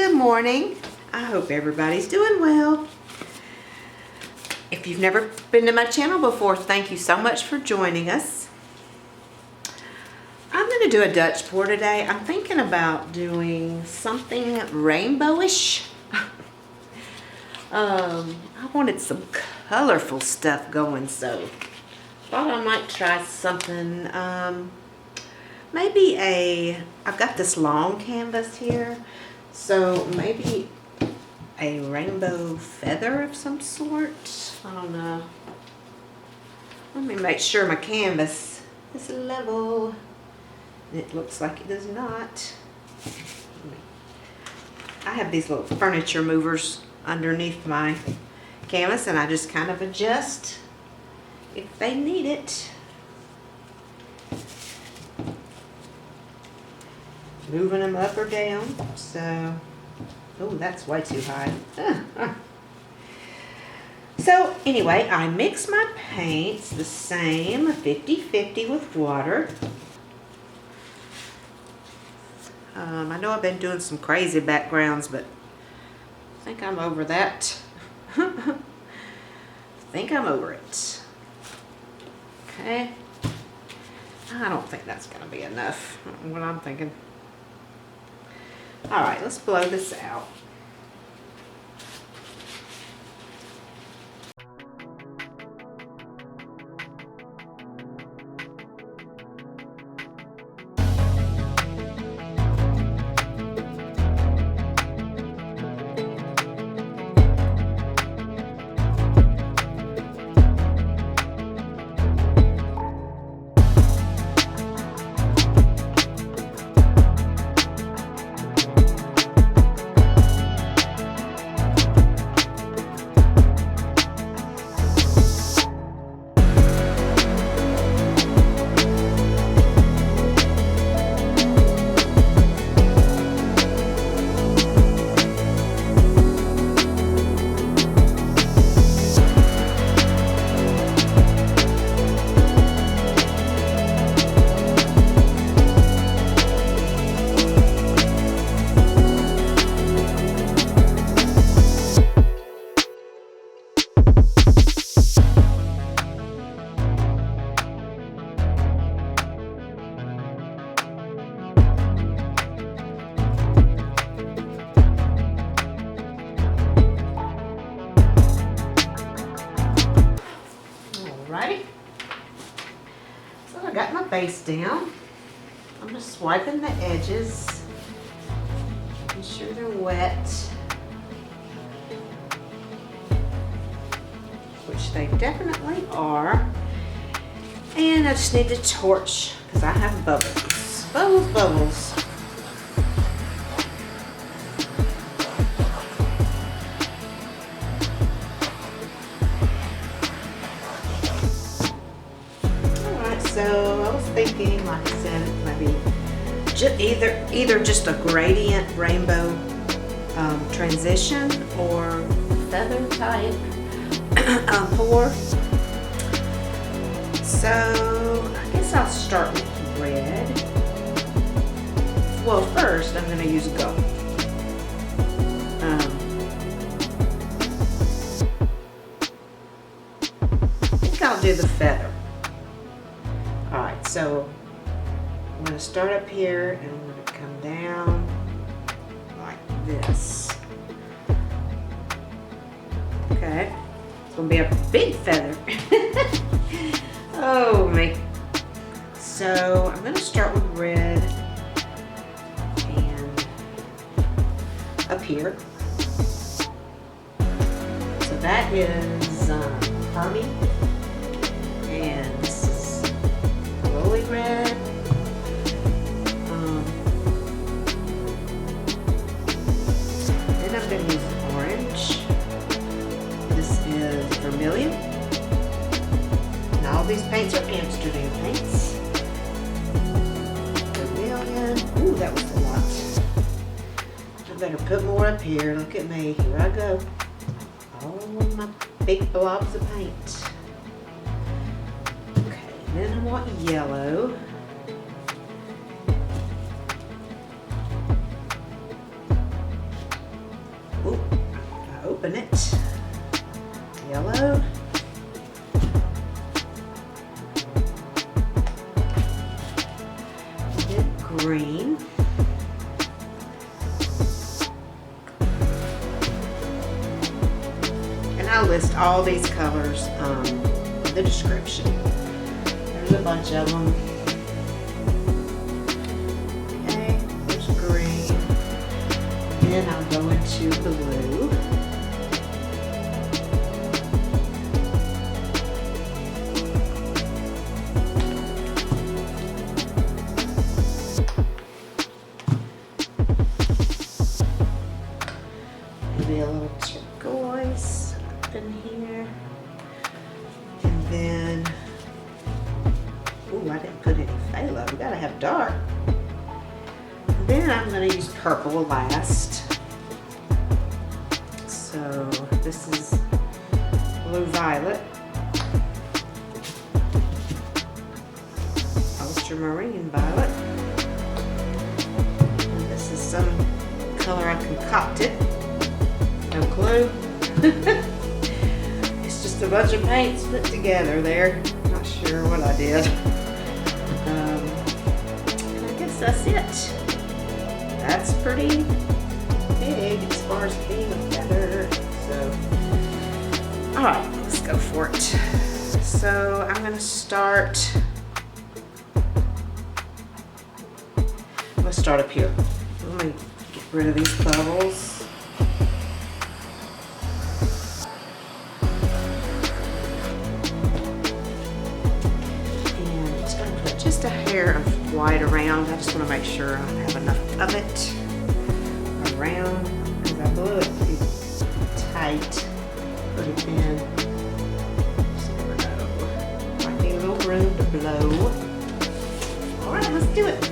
good morning. I hope everybody's doing well. If you've never been to my channel before, thank you so much for joining us. I'm going to do a Dutch pour today. I'm thinking about doing something rainbowish. I wanted some colorful stuff going, so thought I might try something. Maybe I've got this long canvas here, so maybe a rainbow feather of some sort. I don't know. Let me make sure my canvas is level. It looks like it does not. I have these little furniture movers underneath my canvas, and I just kind of adjust if they need it. Moving them up or down. So, oh, that's way too high. So anyway, I mix my paints the same 50-50 with water. I know I've been doing some crazy backgrounds, but I think I'm over that. I think I'm over it. Okay. I don't think that's going to be enough. What I'm thinking. All right, let's blow this out. So I got my base down. I'm just swiping the edges, making sure they're wet, which they definitely are. And I just need to torch because I have bubbles. Bubbles, bubbles. So I was thinking, like I said, maybe either just a gradient rainbow transition or feather type pour. So I guess I'll start with red. Well, first I'm going to use gold. I think I'll do the feather. Alright, so I'm going to start up here and I'm going to come down like this. Okay, it's going to be a big feather. Oh my. So I'm going to start with red and up here. So that is Carmine, and this is Pyrolle Red. Then I'm going to use orange. This is Vermillion. And all these paints are Amsterdam paints. Vermillion. Ooh, that was a lot. I better put more up here. Look at me. Here I go. All of my big blobs of paint. Okay, then I want yellow. open it. Yellow. Then green. And I'll list all these colors in the description. There's a bunch of them. Okay, there's green. Then I'll go into blue. Maybe a little turquoise up in here. And then, ooh, I didn't put any phthalo. We gotta have dark. And then I'm gonna use purple last. So this is Blue Violet. Ultramarine Violet. And this is some color I concocted. No clue. It's just a bunch of paints put together there. Not sure what I did. And I guess that's it. That's pretty big as far as being a feather. So, alright, let's go for it. So I'm gonna start. I'm gonna start up here. Let me get rid of these bubbles. Just a hair of white around. I just want to make sure I have enough of it around because I blew it pretty tight. Put it in. So might be a little room to blow. Alright, let's do it.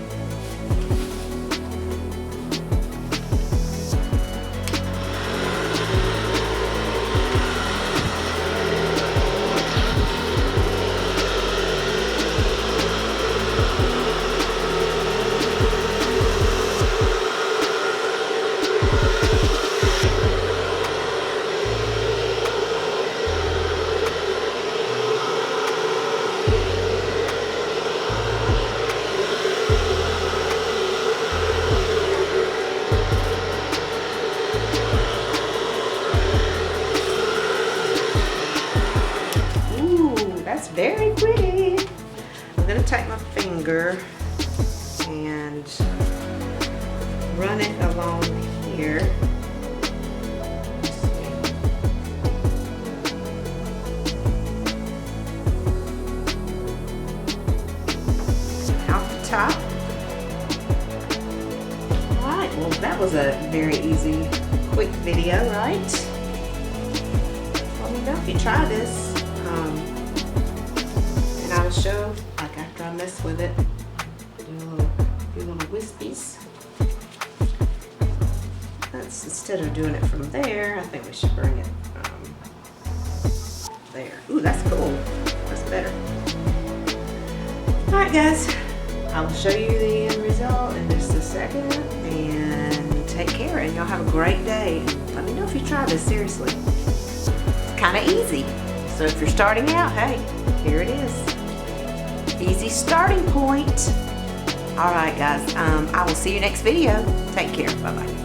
Very pretty. I'm going to take my finger and run it along here. Out the top. Alright, well that was a very easy, quick video, right? Let me know if you try this. I will show, like after I mess with it, do a few little wispies. That's, instead of doing it from there, I think we should bring it there. Ooh, that's cool. That's better. Alright guys, I will show you the end result in just a second, and take care, and y'all have a great day. Let me know if you try this, seriously. It's kind of easy. So if you're starting out, hey, here it is. Easy starting point. All right, guys. I will see you next video. Take care. Bye-bye.